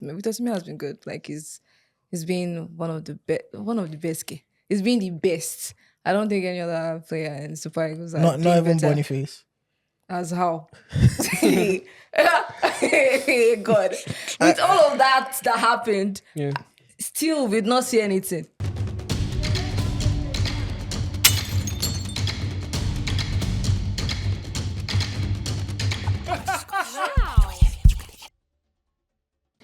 Victor Osimhen has been good. Like he's been one of the best. He's been the best. I don't think any other player in Super Eagles are Not doing even better. Boniface. As how? God. With all of that happened, still we did not see anything.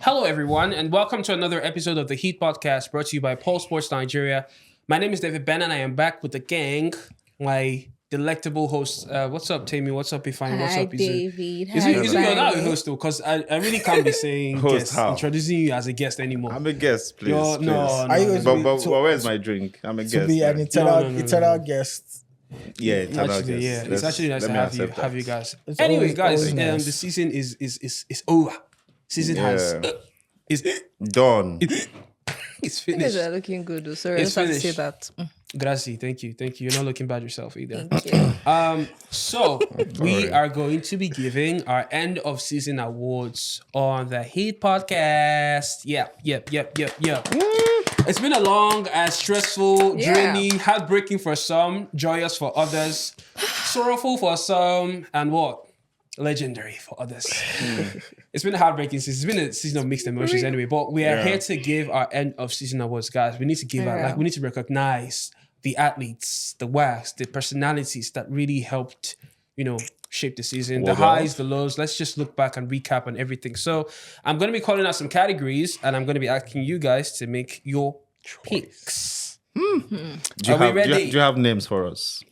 Hello, everyone, and welcome to another episode of the Heat Podcast brought to you by Paul Sports Nigeria. My name is David Ben, and I am back with the gang, my delectable host. What's up, Tammy? What's up, Ifeanyi? What's up, Izu? David. Is it you're not a host, though? Because I really can't be saying Host guest, how? introducing you as a guest anymore. I'm a guest, please. No, please. Are you no. going But where's my drink? I'm a to guest. be an man. eternal guest? Yeah, eternal Actually, guest. yeah, it's Let's- actually nice let to me have you accept that. guys. It's Anyway, always guys, nice. the season is over. Season has is Done. it's You guys finished. are looking good, though. Sorry, It's I just have to say finished. that. Grazie, thank you. You're not looking bad yourself either. Thank you. So we Sorry. are going to be giving our end of season awards on the Heat Podcast. Yep. It's been a long and stressful Yeah. journey, heartbreaking for some, joyous for others, sorrowful for some, and what? Legendary for others. It's been a heartbreaking season. It's been a season of mixed emotions anyway. But we are here to give our end of season awards, guys. We need to give out, Yeah. we need to recognize the athletes, the wax, the personalities that really helped, shape the season. Well the highs, the lows. Let's just look back and recap on everything. So I'm going to be calling out some categories and I'm going to be asking you guys to make your picks. Do you Are we have, ready? Do you have names for us?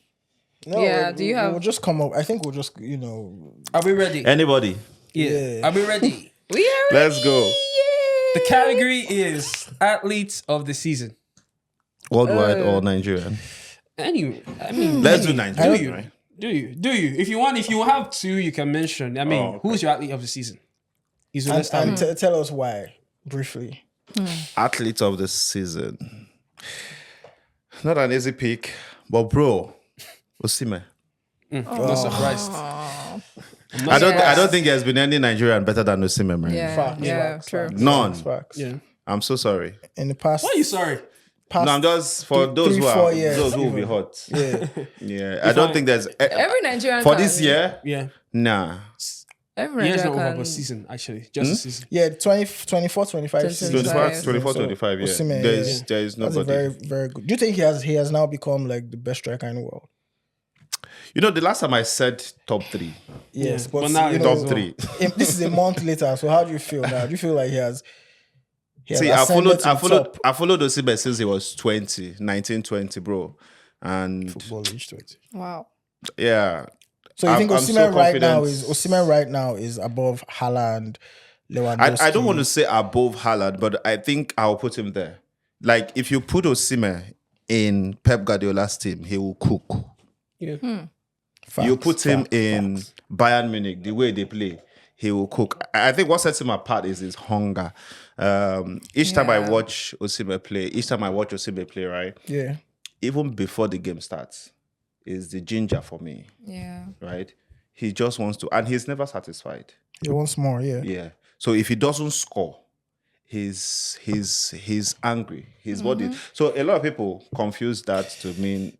No, Yeah, do you have- We'll just come up. I think we'll just, Are we ready? Anybody? Yeah. Are we ready? We are Let's go. The category is athletes of the season. Worldwide or Nigerian? Anyway, I mean, Let's do do Nigerian, you? right? Do you? If you have two, you can mention. I mean, Oh, okay. who's your athlete of the season? Let's start. and tell us why, briefly. Athlete of the season. Not an easy pick, but bro, Osimhen. Not surprised. I don't think there's been any Nigerian better than Osimhen, man. Facts. True. None. Facts. Yeah. I'm so sorry. In the past, Why are you sorry? past No, I'm just for those who 3-4 are years those who will be even. hot. Yeah. Yeah, I don't think there's Every Nigerian for can, this year. Yeah. Nah, Every Years not Nigerian over, can. but season actually, just a season. Yeah, 24, 25 seasons. 25. 24, 25. Yeah, Osimhen, there yeah. is That's a nobody. very, very good. Do you think he has now become like the best striker in the world? You know, the last time I said top 3, Yes, But but now you it know, does top 3. this is a month later. So how do you feel now? Do you feel like he has See, I ascended to the top? followed Osimhen since he was 19, 20, bro, and Football age 20. Wow. yeah. So you think I'm so Osimhen right confident. now is above Haaland, Lewandowski? I don't want to say above Haaland, but I think I'll put him there. Like if you put Osimhen in Pep Guardiola's team, he will cook. Yeah. You put him in Bayern Munich, the way they play, he will cook. I think what sets him apart is his hunger. Each time I Yeah. watch Osimhen play, right? Yeah. Even before the game starts, is the ginger for me, Yeah. right? He just wants to, and he's never satisfied. He wants more, yeah. Yeah. So if he doesn't score, he's angry. His body. So a lot of people confuse that to mean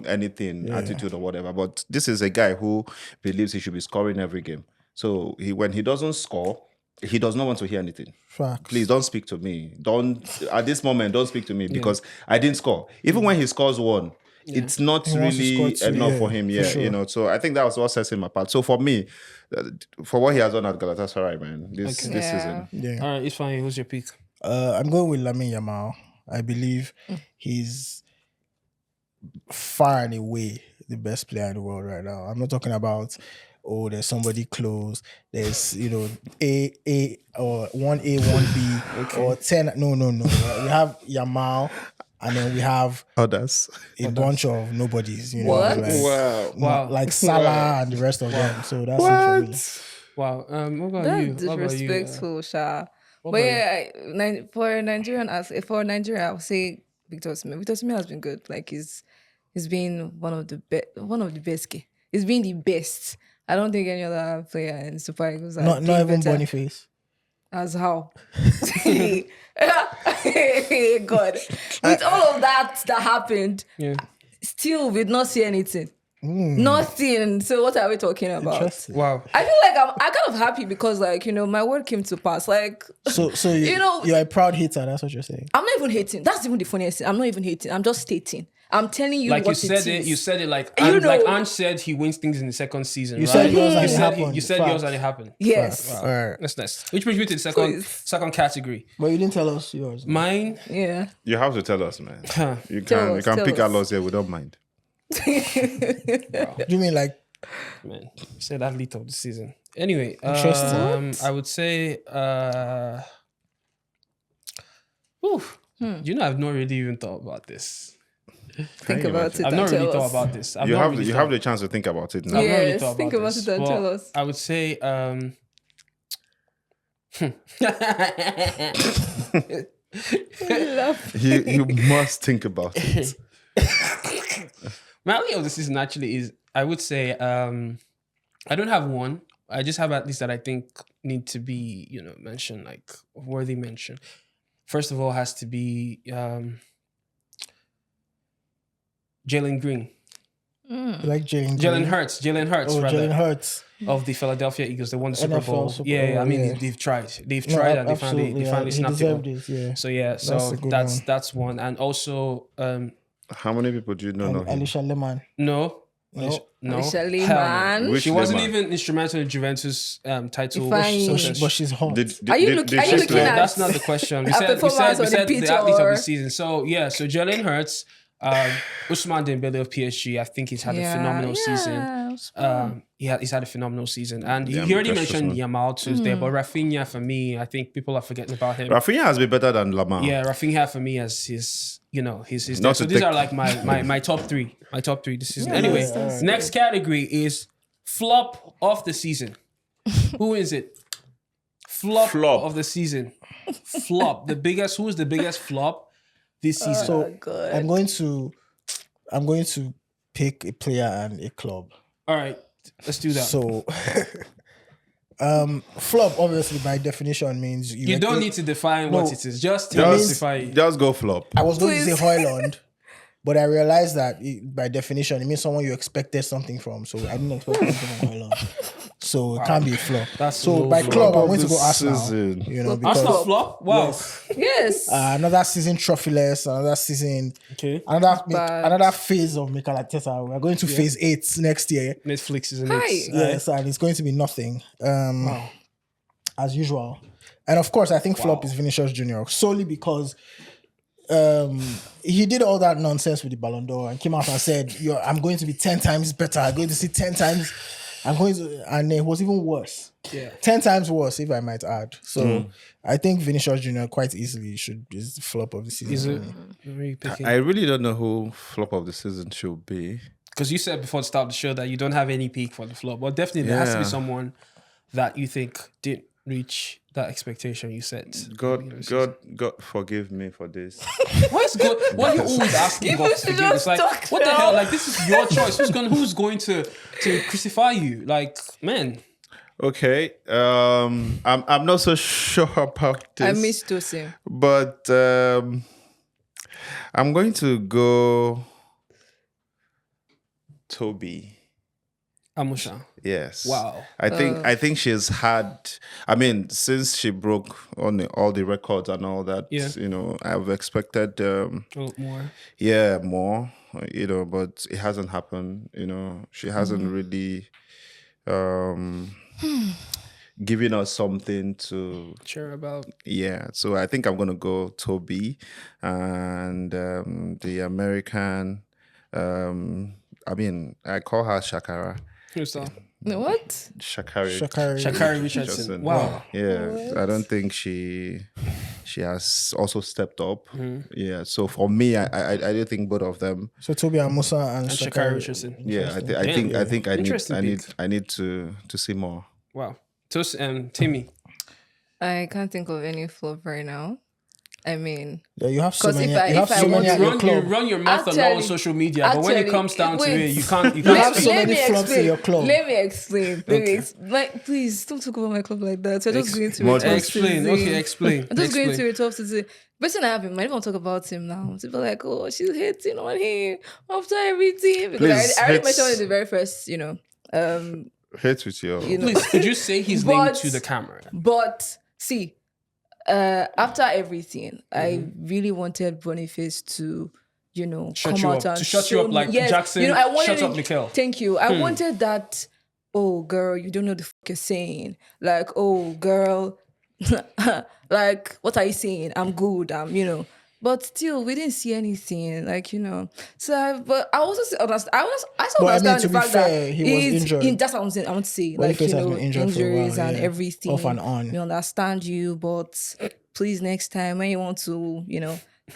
anything, attitude or whatever. But this is a guy who believes he should be scoring every game. So when he doesn't score, he does not want to hear anything. Facts. Please don't speak to me. At this moment, don't speak to me because I didn't score. Even when he scores one, it's not He wants to really score two, enough yeah, for him. for Yeah, sure. So I think that was what sets him apart. So for me, for what he has done at Galatasaray, man, this Yeah. season. Yeah. All right, it's fine. Who's your pick? I'm going with Lamine Yamal. I believe he's far and away the best player in the world right now. I'm not talking about there's somebody close. There's A or 1A, 1B or 10. No. We have Yamal, and then we have Others. a bunch of nobodies. What? Like, Wow. like Salah and the rest of them. So that's it for me. Wow. What about That's you? What about you? disrespectful, Sha. what But about yeah, for Nigerian, I would say Victor Osimhen. Victor Osimhen has been good. Like he's been one of the best. He's been the best. I don't think any other player in Super Eagles are Not doing even better. Boniface. As how? God. With all of that happened, Yeah. still we'd not see anything. Hmm. Nothing. So what are we talking about? Interesting. Wow. I feel like I'm kind of happy because, like, my word came to pass. Like, So you're a proud hater. That's what you're saying. I'm not even hating. That's even the funniest thing. I'm not even hating. I'm just stating. I'm telling you Like what you said it it, is. you said it like You like know. Ange said he wins things in the second season. You right? said yours and you it said happened. You said Facts. yours and it happened. Yes. Wow. All right. That's nice. Which brings me to the second Please. second category. But you didn't tell us yours. Mine. Yeah. You have to tell us, man. You Tell can us, pick tell our us. laws here. We don't mind. You mean like Man, you said athlete of the season. Anyway, Interesting. I would say, you know, I've not really even thought about this. Think you about imagine? it I've and not really tell thought us. about this. You have the chance to think about it now. I've not really Yes, thought think about about this, it and but tell us. I would say, You must think about it. my athlete of the season actually is, I would say, I don't have one. I just have at least that I think need to be, mentioned, like worthy mention. First of all, has to be Jalen Green. like Jalen Jalen Green? Hurts. Oh, Rather, Jalen Hurts. of the Philadelphia Eagles. They won the Super NFL Bowl. Super Yeah, Bowl, I mean, yeah. they've tried. They've No, tried and they absolutely, finally he snapped it deserved up. it. Yeah. So yeah, That's so a good that's one. And also, How many people do you know him? Alicia Lehman. no. No. No. Alicia Hell no. Lehman. Which She wasn't Lehman? even instrumental in Juventus title. Fine. But she's hot. Are you looking So at- that's not the question. We Her said performance on the the pitch athlete of or- the season. So yeah, so Jalen Hurts, Usman Dembele of PSG. I think he's had a phenomenal season. He's had a phenomenal season, and Yeah, you already that's mentioned just Yamal Tuesday, but Rafinha for me, I think people are forgetting about him. Rafinha has been better than Lamar. Yeah, Rafinha for me as his, his. Not So to these take- are like my top three. My top three this season. Yeah, Anyway, yeah, next category is flop of the season. Who is it? Flop Flop. of the season. Flop. Who's the biggest flop this season? So God. I'm going to pick a player and a club. All right, let's do that. So flop obviously by definition means you don't need to define what it is. Just Just, specify it. just go flop. I was going to Please. say Hoyland, but I realized that by definition it means someone you expected something from. So I didn't expect anything from Hoyland. So it can't be a flop. That's So low by flop. club, I'm Of going to the go Arsenal. season. Because Arsenal flop? Wow. Yes. Yes. Another season trophyless, another season, Okay. another phase of Mikel Arteta. We're going to phase 8 next year. Netflix, isn't Hi. it? Yes, and it's going to be nothing. As usual. And of course, I think flop is Vinicius Junior solely because he did all that nonsense with the Ballon d'Or and came out and said, I'm going to be 10 times better. I'm going to see 10 times. And it was even worse. Yeah. 10 times worse, if I might add. So I think Vinicius Junior quite easily is the flop of the season. Is for it? me. Very picking. I really don't know who flop of the season should be. Because you said before the start of the show that you don't have any peak for the flop. Well, definitely there has to be Yeah. someone that you think didn't reach that expectation you set. God, forgive me for this. Why is God? Why are you always asking God to should forgive? It's just like, talk what the now. hell? Like, this is your choice. Who's going to crucify you? Like, man. Okay, I'm not so sure about this. I miss Tosin. but I'm going to go Toby. Amusha. Yes. Wow. I think she's had. I mean, since she broke on all the records and all that, Yeah. I've expected, A little more. more, but it hasn't happened. She hasn't really given us something to. Sure about. Yeah, so I think I'm gonna go Toby and the American. I call her Shakara. Who's that? What? Shakari. Shakari Richardson. Wow. Yeah, I don't think she has also stepped up. Yeah, so for me, I don't think both of them. So Toby Amusa and And Shakari Richardson. Yeah, I Damn. think Interesting I need to see more. Wow. Timmy. I can't think of any flop right now. I mean, Yeah, you have so 'Cause many. if I- You have if I so want many to at your You club. run your mouth a lot on Actually- social media, but when it actually, comes down to wait. it, you can't. You You can't have speak. so many flumps in your club. Let me explain. Let me Okay. like, please don't talk about my club like that. You're just going to More- a tough Explain. season. Okay, explain. I'm just going Explain. to a tough season. Person I have in mind, I don't want to talk about him now. People are like, oh, she's hating on him after everything. Because Please, I already hate- mentioned in the very first, Hate with your. you know. Please, could you say his name But- to the camera? But see, after everything, I really wanted Boniface to, Shut come you out up. and To shut you show up like yes, Jackson I wanted shut up it- Mikel. Thank you. I wanted that. Oh, girl, you don't know the fuck you're saying. Like, oh, girl, like, what are you saying? I'm good. But still, we didn't see anything. Like, So, but I also understand. I still But I mean, understand to the be fact fair, that he was he's injured. That's what I'm saying. I want to say, Boniface has been injured for a while, injuries and yeah. everything. Off and on. We understand you, but please, next time when you want to,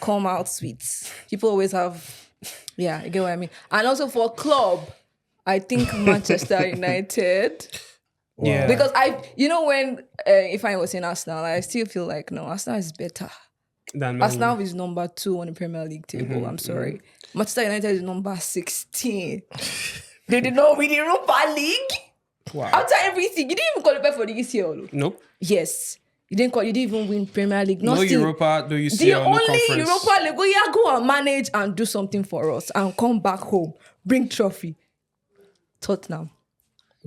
come out sweet. People always have, yeah, you get what I mean. And also for club, I think Manchester United. Yeah. Because when if I was in Arsenal, I still feel like no, Arsenal is better. Than Man Arsenal is number 2 on the Premier League table. I'm sorry. Manchester United is number 16. They did not win the Europa League. Wow. After everything, you didn't even qualify for the UCL. Nope. Yes. You didn't even win Premier League. No Nothing. Europa, no The UCL, no only conference. Europa League, go and manage and do something for us and come back home. Bring trophy. Tottenham.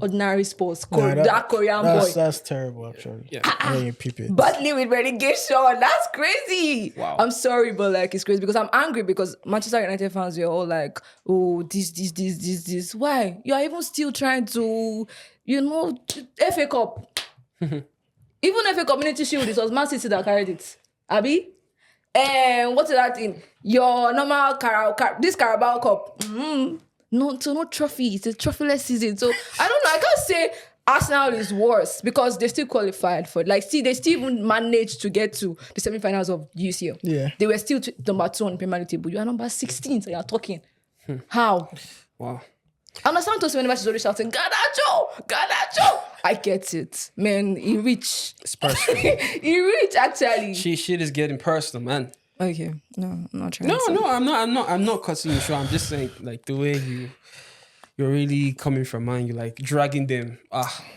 Ordinary sports. Nah, that Korean boy. That's terrible, actually. Yeah. When you peep it. Battling with relegation. That's crazy. Wow. I'm sorry, but it's crazy because I'm angry because Manchester United fans were all like, oh, this. Why? You are even still trying to, FA Cup. Even FA Community Shield, it was Man City that carried it. Abi? And what's that thing? Your normal this Carabao Cup. No trophy. It's a trophyless season. So I don't know. I can't say Arsenal is worse because they still qualified for it. They still even managed to get to the semi-finals of UCL. Yeah. They were still number 2 on the Premier League table. You are number 16, so you're talking. How? Wow. I understand Tosin whenever she's already shouting, Garnacho! I get it. Man, he rich. It's personal. He rich, actually. Shit is getting personal, man. Okay. No, I'm not trying No, to. no, I'm not cutting you short. I'm just saying, the way you're really coming from man, you're dragging them.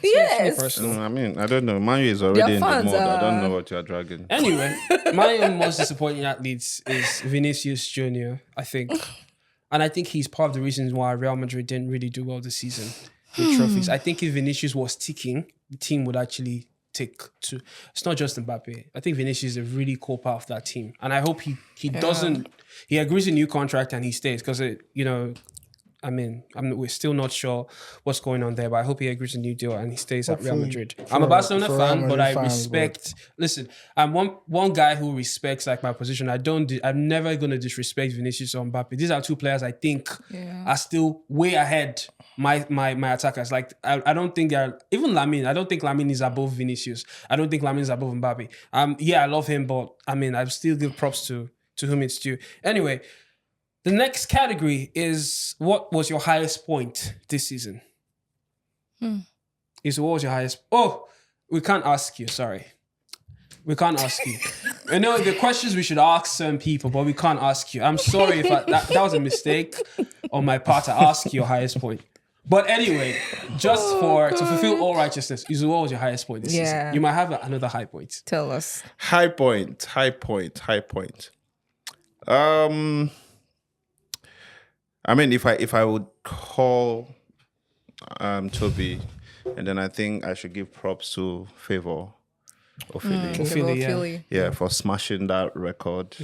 Yes. Personal. I mean, I don't know. Manu is already in the fans mode. I don't are- know what you're dragging. Anyway, my own most disappointing athletes is Vinicius Junior, I think. And I think he's part of the reasons why Real Madrid didn't really do well this season with trophies. I think if Vinicius was ticking, the team would actually tick too. It's not just Mbappe. I think Vinicius is a really core part of that team. And I hope he doesn't, he agrees a new contract and he stays because, we're still not sure what's going on there, but I hope he agrees a new deal and he stays at Real Hopefully Madrid. for- I'm a Barcelona for fan, Real but Madrid I fans, respect. Listen, I'm one guy who respects my position. I'm never going to disrespect Vinicius or Mbappe. These are two players I think are still way ahead. My attackers. I don't think they're even Lamine. I don't think Lamine is above Vinicius. I don't think Lamine is above Mbappe. I love him, but I still give props to whom it's due. Anyway. The next category is what was your highest point this season? What was your highest? Oh, we can't ask you. Sorry, we can't ask you. I know the questions we should ask some people, but we can't ask you. I'm sorry if that was a mistake on my part to ask your highest point. But anyway, just to fulfill all righteousness, what was your highest point this season? You might have another high point. Tell us. High point. I mean, if I would call Toby, and then I think I should give props to Favor Ophelia. Ophelia, Yeah, for smashing that record.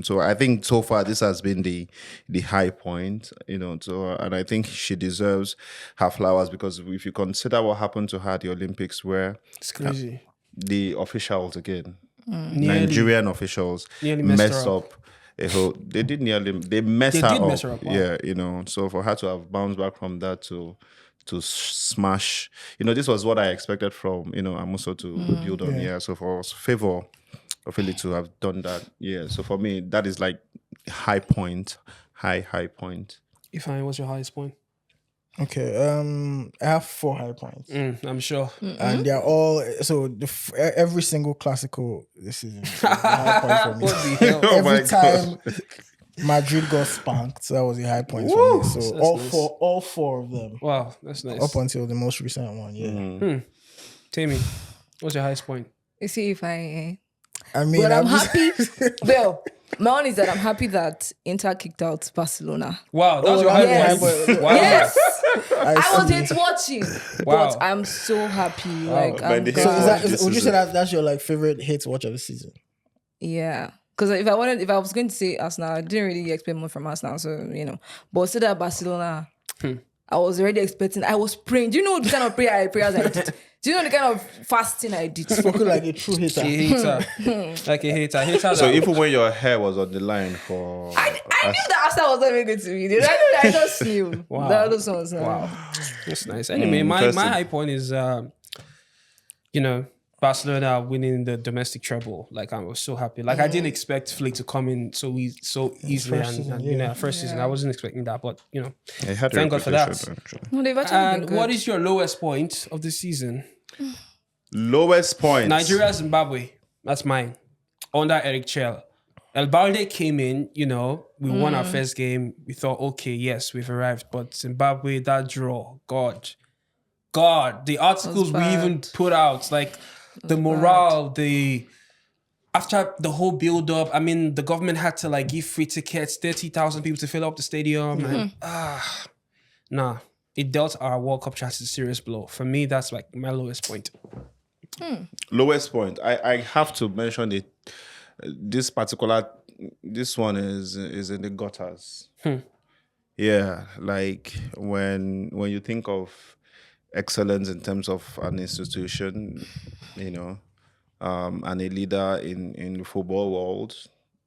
So I think so far this has been the high point, So and I think she deserves her flowers because if you consider what happened to her at the Olympics, where It's crazy. the officials again, Nearly Nigerian officials Nearly messed messed her up. They messed They her did up. mess her up, wow. Yeah, So for her to have bounced back from that to smash, this was what I expected from, Amuso to build on. Yeah. So for Favor Ophelia to have done that, yeah. So for me, that is high point, high point. If I was your highest point. Okay. I have 4 high points. I'm sure. And they're all so every single classical this season. is a high point for me. What the hell? Oh my Every time Madrid got spanked, so that was a high point for me. So That's nice. all four of them Wow, that's nice. up until the most recent one. Yeah, Tammy, what's your highest point? You see, if I. I mean, But I'm just- happy. Well, my one is that I'm happy that Inter kicked out Barcelona. Wow, that was your that's high my point. high point. Wow. Yes, I I was see. hate watching, Wow. but I'm so happy. Like, man, I'm the So hate is glad. that This would you is say a- that's your like favorite hate watch of the season? Yeah. Because if I was going to say Arsenal, I didn't really expect more from Arsenal. So, But still that Barcelona, I was already expecting, I was praying. Do you know the kind of prayers I did? Do you know the kind of fasting I did? Spoken like a true hater. A hater. Like a hater. Hater So that- even when your hair was on the line for, I knew that Arsenal was not even good to me. I just knew. Wow. That was ones. Wow, that's nice. Anyway, my interesting. high point is, Barcelona winning the domestic treble. Like I was so happy. Like I didn't expect Flick to come in so easily, first and season, and, first season I wasn't expecting that. But I had a Thank God for that. reputation, actually. No, they've actually been and good. what is your lowest point of the season? Lowest point. Nigeria, Zimbabwe. That's mine. Under Eric Chell. El Balde came in, we won our first game. We thought, okay, yes, we've arrived. But Zimbabwe, that draw, God, the articles we bad. even put out, like the morale, after the whole build up, I mean, the government had to like give free tickets, 30,000 people to fill up the stadium. And it dealt our World Cup chances a serious blow. For me, that's like my lowest point. Lowest point. I have to mention it. This one is in the gutters. Yeah, like when you think of excellence in terms of an institution, and a leader in the football world,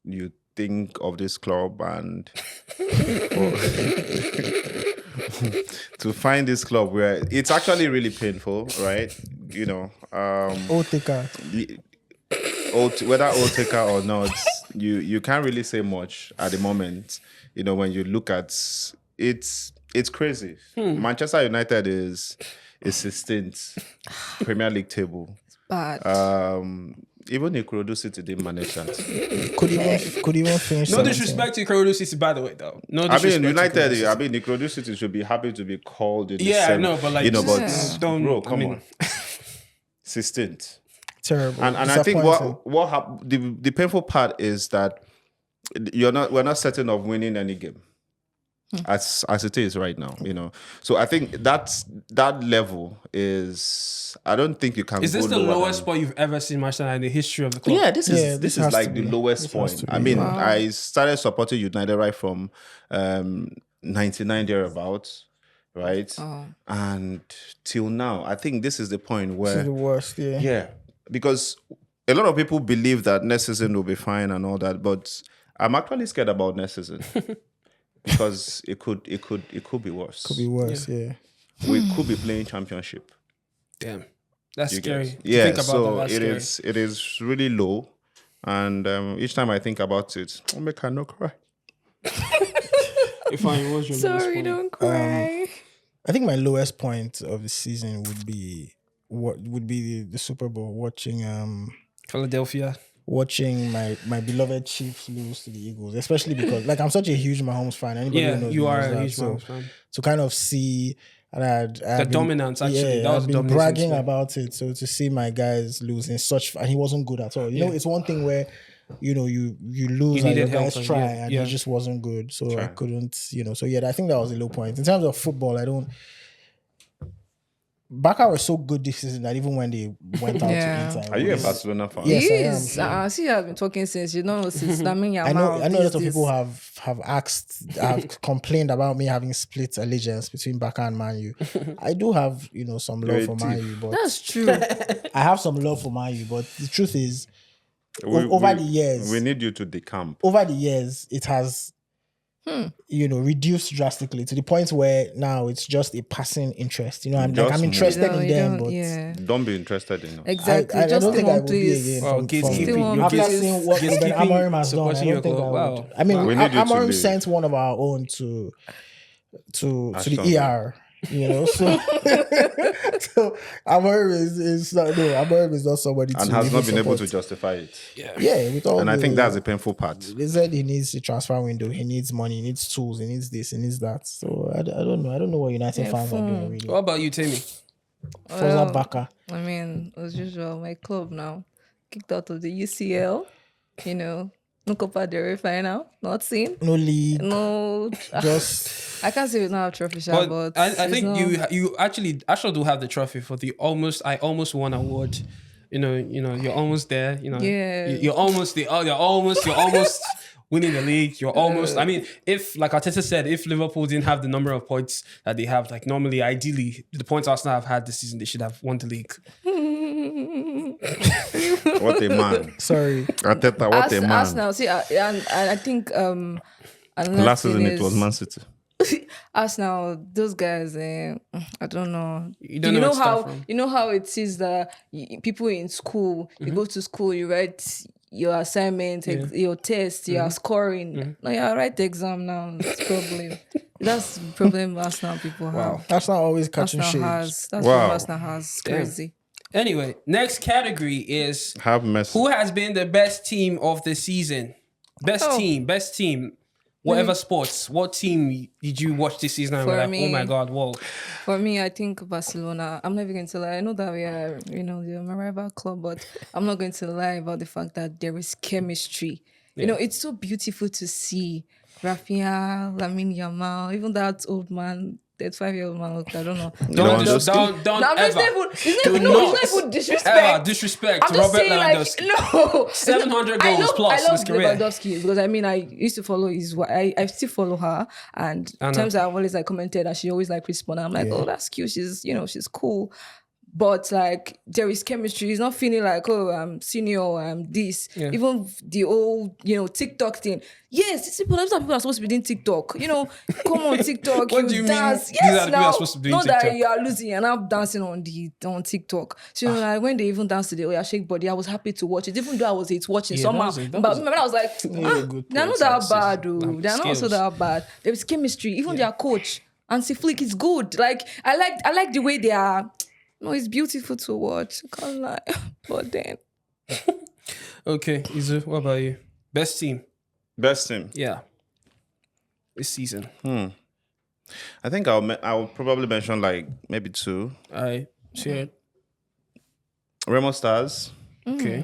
you think of this club and to find this club where it's actually really painful, right? Otika. Whether old taker or not, you can't really say much at the moment. When you look at it's crazy. Manchester United is 16th Premier League table. bad. Even Ikorodu City didn't manage that. Could even finish. No 17th. disrespect to Ikorodu City, by the way, though. No I disrespect mean, to Ikorodu City. Ikorodu City should be happy to be called in the Yeah, I same, know, but like, but don't bro, I come mean- on, 16th. Terrible. And I think Disappointing. what happened, the painful part is that we're not certain of winning any game as it is right now. So I think that level is. I don't think you can. Is this go the lower lowest than- point you've ever seen Manchester United in the history of the club? Yeah, this Yeah, is this has like to the be. lowest This has point. to be. I mean, I started supporting United right from 99 thereabouts, right? And till now, I think this is the point This is where the worst. Yeah. yeah, because a lot of people believe that next season will be fine and all that, but I'm actually scared about next season because it could be worse. Could be worse. Yeah. We could be playing championship. Damn. That's You scary. get? To Yeah, think about so that, that's scary. it is really low, and each time I think about it, I make I not cry. If I was your lowest Sorry, point. don't cry. I think my lowest point of the season would be the Super Bowl. Philadelphia. Watching my beloved Chiefs lose to the Eagles, especially because like I'm such a huge Mahomes fan. Anybody Yeah, who knows you me are knows a that. huge So Mahomes fan. to kind of see and The dominance, actually. That was I've been dominance bragging actually. about it. So to see my guys losing such, and he wasn't good at all. You know, it's one thing where you lose and your needed help guys and try, yeah, and yeah. he just wasn't good. So I couldn't, So yeah, I think that was a low point in terms of football. I don't. Barca was so good this season that even when they went out Yeah. to Inter, Are it you a was- Barcelona fan? Yes, I am. Yes, see, I've been talking since since Lamine I know Yamal. a lot of people have complained about me having split allegiance between Barca and Man U. I do have, some love You're a for Man thief. U, but That's true. I have some love for Man U, but the truth is We- over we- the years, we need you to decamp. it has reduced drastically to the point where now it's just a passing interest. I'm Just move. interested No, in you them, don't- but yeah, Don't be interested in us. exactly. I Just don't think I one will be place. again. Wow, from- gatekeeping. Still You're after gate- seeing what Ruben gatekeeping, Amorim has done, I supporting your don't think I club. would. Wow. I mean, We need you to Amorim leave. sent one of our own to the Aston ER. You know, so so Amorim is not no, Amorim is not somebody And to has even not been able to support. justify it. Yeah, with all And I think the- that's the painful part. They said he needs a transfer window, he needs money, he needs tools, he needs this, he needs that. So I don't know. I don't know what United fans are doing really. What about you, Tammy? Forza Baka. I mean, as usual, my club now kicked out of the UCL. You know, no Copa del Rey final, not seen. No league, No, just I can't say we don't have trophy, Sha, But but I it's think not- you actually do have the trophy for the I almost won award. You know, you're almost there. You know, Yeah. you're almost winning the league. You're almost. I mean, if like Arteta said, if Liverpool didn't have the number of points that they have, like normally, ideally, the points Arsenal have had this season, they should have won the league. What a man. sorry. Arteta, what a man. Arsenal, see, and I think another Last thing season it is- was Man City. Arsenal, those guys, I don't know. You don't know where to start from. You know how it is that people in school, you go to school, you write your assignment, your test, you are scoring. No, you write the exam now. It's problem. That's the problem Arsenal people have. That's not always catching Arsenal shade. has. That's Wow. what Arsenal has. It's crazy. Anyway, next category is Have Messi. who has been the best team of the season? Best Oh. team. Whatever sports. What team did you watch this season and For were like, me- oh my god, whoa. For me, I think Barcelona. I'm not even going to lie. I know that we are, the rival club, but I'm not going to lie about the fact that there is chemistry. You know, it's so beautiful to see Rafinha, Lamine Yamal, even that old man, that 5-year-old man. Look, I don't know. Don't Lewandowski. don't No, ever. it's Do not not even disrespect. ever disrespect I'm just Robert saying, like, Lewandowski. no. 700 I goals love, plus I in love his career. Lewandowski because I mean, I used to follow his. I still follow her, and I know. times I've always like commented, and she always like respond. I'm like, oh, that's cute. She's she's cool. But like there is chemistry. It's not feeling like, oh, I'm senior, I'm this. Yeah. Even the old, TikTok thing. Yes, these people are supposed to be doing TikTok. Come on TikTok. What do you mean dance. these are Yes, the people now. are supposed to be doing Not that TikTok? you are losing and I'm dancing on TikTok. So like when they even dance to the Oya Shake Body, I was happy to watch it. Even though I was watching Yeah, somehow. that But was- remember, I was like, they're not that bad, though. They're not also skills. that bad. There's chemistry. Even their coach, Hansi Flick, is good. Like I like the way they are. No, it's beautiful to watch. I can't lie. But then Okay, Izu, what about you? Best team. Best team. Yeah. This season. I think I'll probably mention like maybe two. I share. Remo Stars. Okay.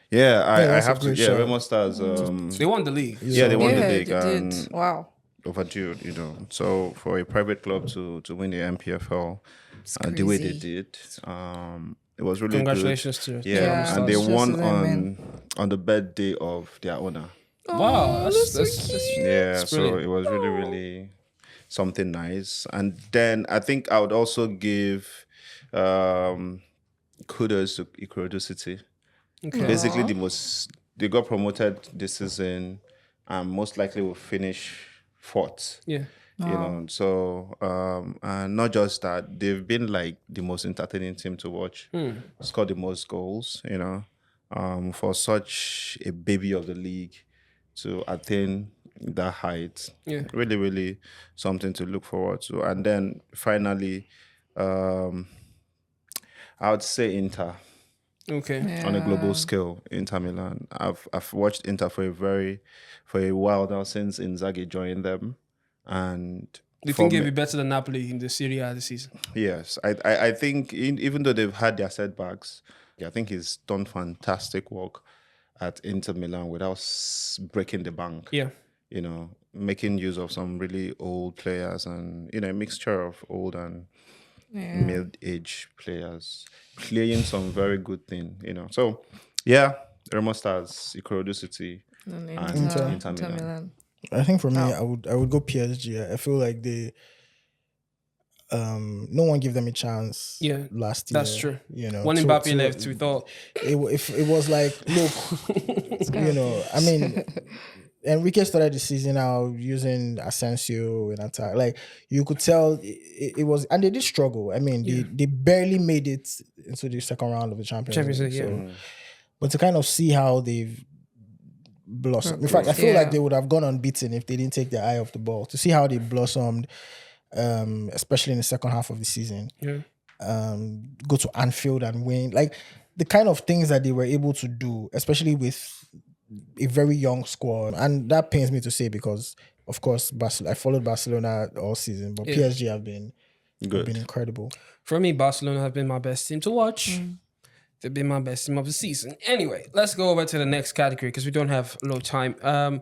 Yeah, I that's a have to. great Yeah, shout. Remo Stars. They won the league. Yeah, they won the yeah, league they and did. Wow. overdue. So for a private club to win the MPFL the way they crazy. did, it was really Congratulations to good. Yeah, Yeah. and they Just won to them, man. on the birthday of their owner. Wow, that's Yeah, That's so brilliant. it was really, really something nice. And then I think I would also give kudos to Ikorodu City. okay. Basically, they got promoted this season and most likely will finish fourth. Yeah. So and not just that, they've been like the most entertaining team to watch. Scored the most goals, for such a baby of the league to attain that height. Yeah. Really, really something to look forward to. And then finally, I would say Inter Okay. on a global scale. Inter Milan. I've watched Inter for a while now since Inzaghi joined them, and They for think it'll me- be better than Napoli in the Serie A this season. yes, I think even though they've had their setbacks, I think he's done fantastic work at Inter Milan without breaking the bank. Yeah. Making use of some really old players and a mixture of old and mid-age players playing some very good thing. So yeah, Remo Stars, Ikorodu City, and Inter Milan. I think for me, I would go PSG. I feel like they no one gave them a chance. Yeah, last year. that's true. When to- Mbappe to- left, we thought, if it was like, look, I mean, Enrique started the season out using Asensio in attack. Like you could tell it was, and they did struggle. I mean, they barely made it into the second round of the Champions League. yeah. But to kind of see how they've blossomed. In fact, I feel like they would have gone unbeaten if they didn't take their eye off the ball. To see how they blossomed especially in the second half of the season. Yeah. Go to Anfield and win. Like the kind of things that they were able to do, especially with a very young squad. And that pains me to say because, of course, I followed Barcelona all season, but PSG have been incredible. For me, Barcelona have been my best team to watch. They've been my best team of the season. Anyway, let's go over to the next category because we don't have a lot of time.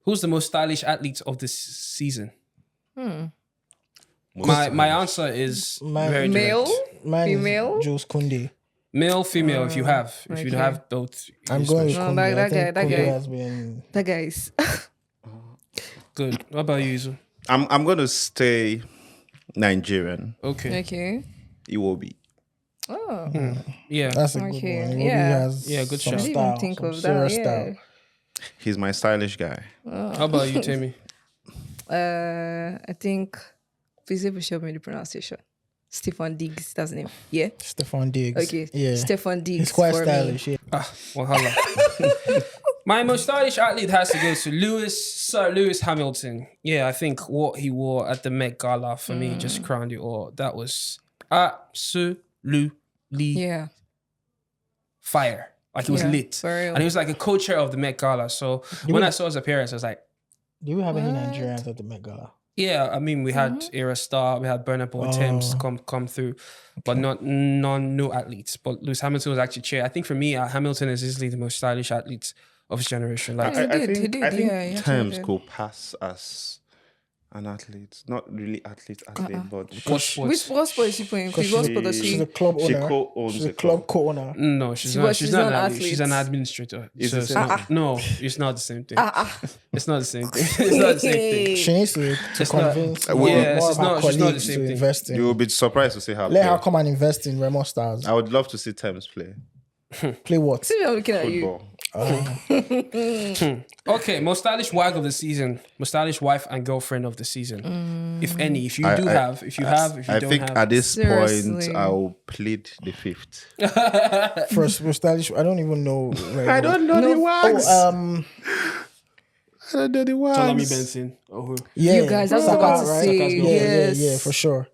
Who's the most stylish athlete of this season? My answer is very direct. Male? Mine Female? is Jules Koundé. Male, female, if you have. If you okay. have both. I'm going with No, Koundé. that I think guy- Koundé has been... That guy is. Good. What about you, Izu? I'm going to stay Nigerian. Okay. Okay. Iwobi. Oh. Yeah. That's a good Okay, one. Iwobi yeah. has Yeah, good some shout. I didn't style, even think some of that. serious Yeah. style. He's my stylish guy. How about you, Tammy? I think please able to show me the pronunciation. Stefan Diggs, that's his name. Yeah. Stefan Diggs. Okay. Yeah. Stefan Diggs. He's quite for stylish. Me. Yeah. Well, hello. My most stylish athlete has to go to Sir Lewis Hamilton. Yeah, I think what he wore at the Met Gala for me just crowned it all. That was absolutely Yeah. fire. Like he was Yeah, lit. for real. And he was like a co-chair of the Met Gala. So when I saw his appearance, I was like, Do we have any Nigerians at the Met Gala? yeah, I mean, we had Era Star, we had Bernard Boateng come through, but no athletes. But Lewis Hamilton was actually chair. I think for me, Hamilton is easily the most stylish athlete of his generation. Like, He did, I think yeah, he actually Thames did. could pass as an athlete. Not really athlete, but what sports? What sport is she playing? Please, what sport does She's she? a club She owner. co-owns She's a a club co-owner. No, she's She- not. but She's she's not an not an athlete. She's an administrator. It's So the it's same not, no, it's not the same thing. It's not the same thing. It's not the same thing. She needs to It's not- convince Yeah, more it's of her not- she's not the colleagues same to thing. invest in. you will be surprised to see how. Let her come and invest in Remo Stars. I would love to see Thames play Play what? See, I'm looking at you. football. Okay, most stylish wag of the season, most stylish wife and girlfriend of the season, if any. If you I- do I- have, if you have, if you I don't think have. at this point Seriously. I'll plead the fifth. First, most stylish. I don't even know. I don't know the words. Oh, I don't know the words. Salami Benson. Oh, who? yeah. You guys, I was Saka, about to right? say, Yeah, yes. yeah, for sure.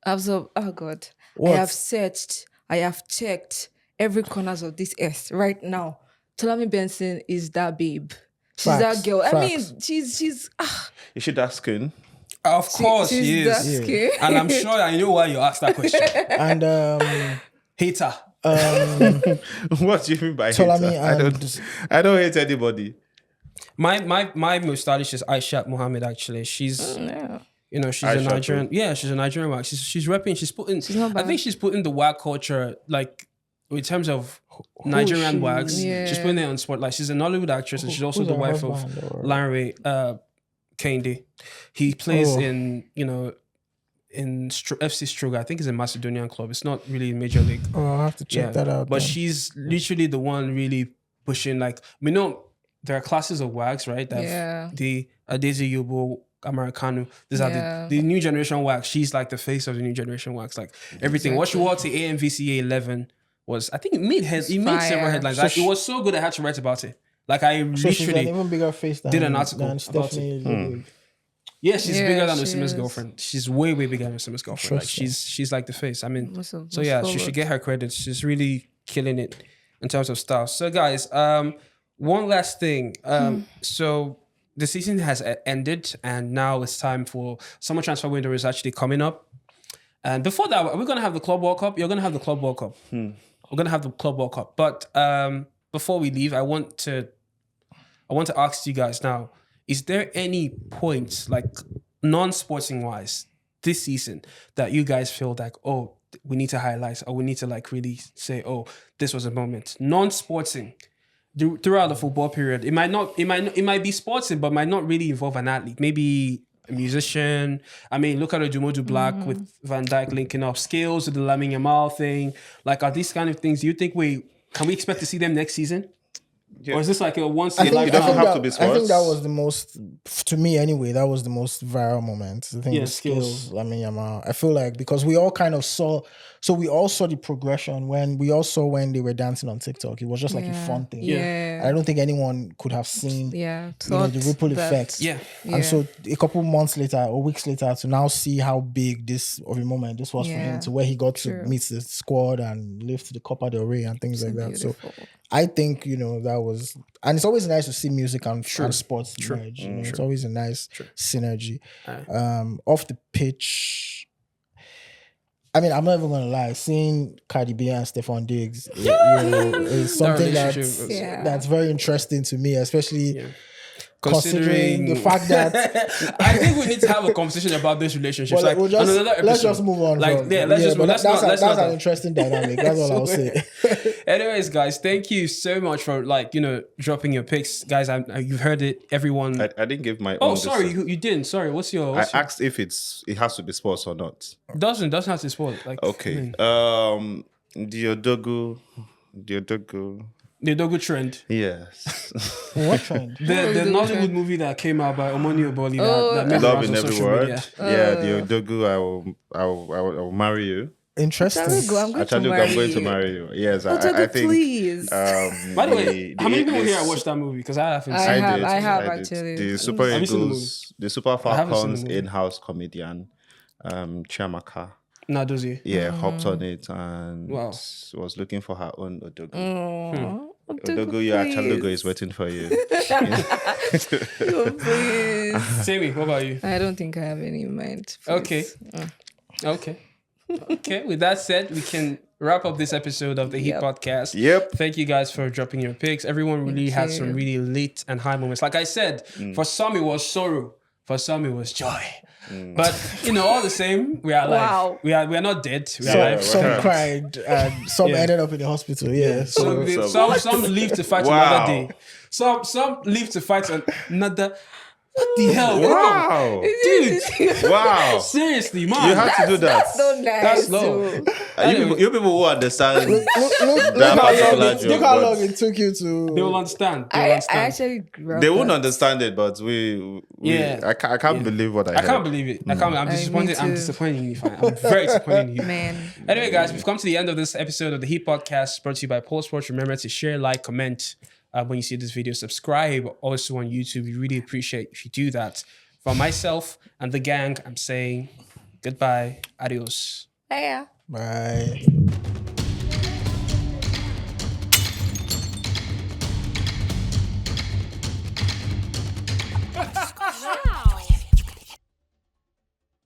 Oh God. What? I have searched, I have checked every corners of this earth right now. Tolami Benson is that babe. She's Facts, that girl. I mean, facts. she's Is she that skin? Of course, she's she that is. skin. And I'm sure I know why you asked that question. And Hater. What do you mean by Tolami hater? I don't hate anybody. My most stylish is Aishat Mohammed. Actually, she's Yeah. you know she's Aisha a Nigerian. too. Yeah, she's a Nigerian wag. She's repping. She's putting. not I bad. think she's putting the wag culture like in terms of Nigerian she? wags. Yeah. She's putting it on spotlight. She's an Hollywood actress and she's also who's the her wife husband, of or- Larry Kende. He plays Oh. in in FC Struga. I think it's a Macedonian club. It's not really in Major League. Oh, I'll have to check that out. But then. she's literally the one really pushing. Like we know there are classes of wags, right? That Yeah. The Adesi Yobo, Americano. These are Yeah. the new generation wags. She's like the face of the new generation wags. Like everything. What she wore to AMVCA 11 was, I think it made several Fire. headlines. So Like, it was so good I had to write about it. Like I So she's an literally, even bigger face than, did an article than about Stephanie Ludwig. yeah, she's Yeah, bigger than she Osimen's is. girlfriend. She's way bigger than Osimen's girlfriend. Like Interesting. she's like the face. I mean, Most of- so most yeah, she forward. should get her credit. She's really killing it in terms of style. So guys, one last thing. So the season has ended, and now it's time for summer transfer window is actually coming up. And before that, we're gonna have the Club World Cup. You're gonna have the Club World Cup. We're gonna have the Club World Cup. But before we leave, I want to ask you guys now: is there any points, like non-sporting wise, this season that you guys feel like, oh, we need to highlight, or we need to like really say, oh, this was a moment, non-sporting, throughout the football period? It might be sporting, but might not really involve an athlete. Maybe a musician. I mean, look at Odumodu Black with Van Dijk linking up, Skills with the Lamine Yamal thing. Like, are these kind of things? Do you think can we expect to see them next season? Or is this like a once I in a think, it doesn't lifetime? have to be I think that sports. was the most, to me anyway, that was the most viral moment. I think Yeah, the skills, Lamine Yamal. I feel like because we all kind of saw, so we all saw the progression when they were dancing on TikTok. It was just like a fun thing. Yeah. I don't think anyone could have seen Yeah. the ripple effects. Yeah. And so a couple months later or weeks later to now see how big this of a moment this was for him, Yeah. to where he got to True. meet the squad and lift the Copa del Rey and things like that. So Beautiful. I think, that was, and it's always nice to see music and sports merge. It's always a nice synergy. Off the pitch, I mean, I'm not even gonna lie, seeing Cardi B and Stephon Diggs is something relationship that's very interesting to me, especially considering the Considering fact that I think we need to have a conversation about this relationship. well, like we'll just, on another episode. let's just move on. Like, from- yeah, let's just but let's that's not let's that's not. an interesting dynamic. That's all I'll say. Anyways, guys, thank you so much for dropping your picks, guys. You've heard it, everyone. I didn't give my Oh, own. sorry, you didn't. Sorry, what's your? I asked if it has to be sports or not. Doesn't have to sport. Like Okay. Diodogu. the Dogu trend. Yes. What trend? The Nollywood movie that came out by Omoni Oboli that made the Love rounds in on every social word. media. Yeah, Diodogu. I will marry you. Interesting. I'm going to Achalugo, marry I'm going to you. marry you. Yes, Otago, I think. please. By the way, how many people here have watched that movie? Because I haven't. I seen it. have. I did. actually. The Super Have you seen the Eagles, the Super haven't seen the Falcons movie. in-house comedian, Chiamaka. Nah, does he? Yeah, hopped on it and Wow. was looking for her own Odogu. Aw, Otago, Odogu, your Achalugo please. is waiting for you. Oh, please. Sammy, what about you? I don't think I have any in mind. Okay. Please. Okay. With that said, we can wrap up this episode of the Heat Yep. Podcast. Yep. Thank you guys for dropping your picks. Everyone really had some you. really lit and high moments. Like I said, for some it was sorrow, for some it was joy. But all the same, we are alive. Wow. We are not dead. We are alive. Some Right. cried and some Yeah. ended up in the hospital. Yeah. So Some live to fight Wow. another day. Some live to fight another. What the hell, bro? Wow. Dude, Wow. seriously, man. You have to do that. So nice. That's low. too. You people who understand look that particular joke, look how but long it took you to. They will understand. They will I understand. actually grabbed they won't that. understand it, but we Yeah. I can't believe what I I heard. can't believe it. I can't. I'm me disappointed. I'm too. disappointed in you. Fine. I'm very disappointed in you. Man. Anyway, guys, we've come to the end of this episode of the Heat Podcast, brought to you by Pole Sports. Remember to share, like, comment when you see this video. Subscribe also on YouTube. We really appreciate if you do that. From myself and the gang, I'm saying goodbye, adios. Yeah. Bye.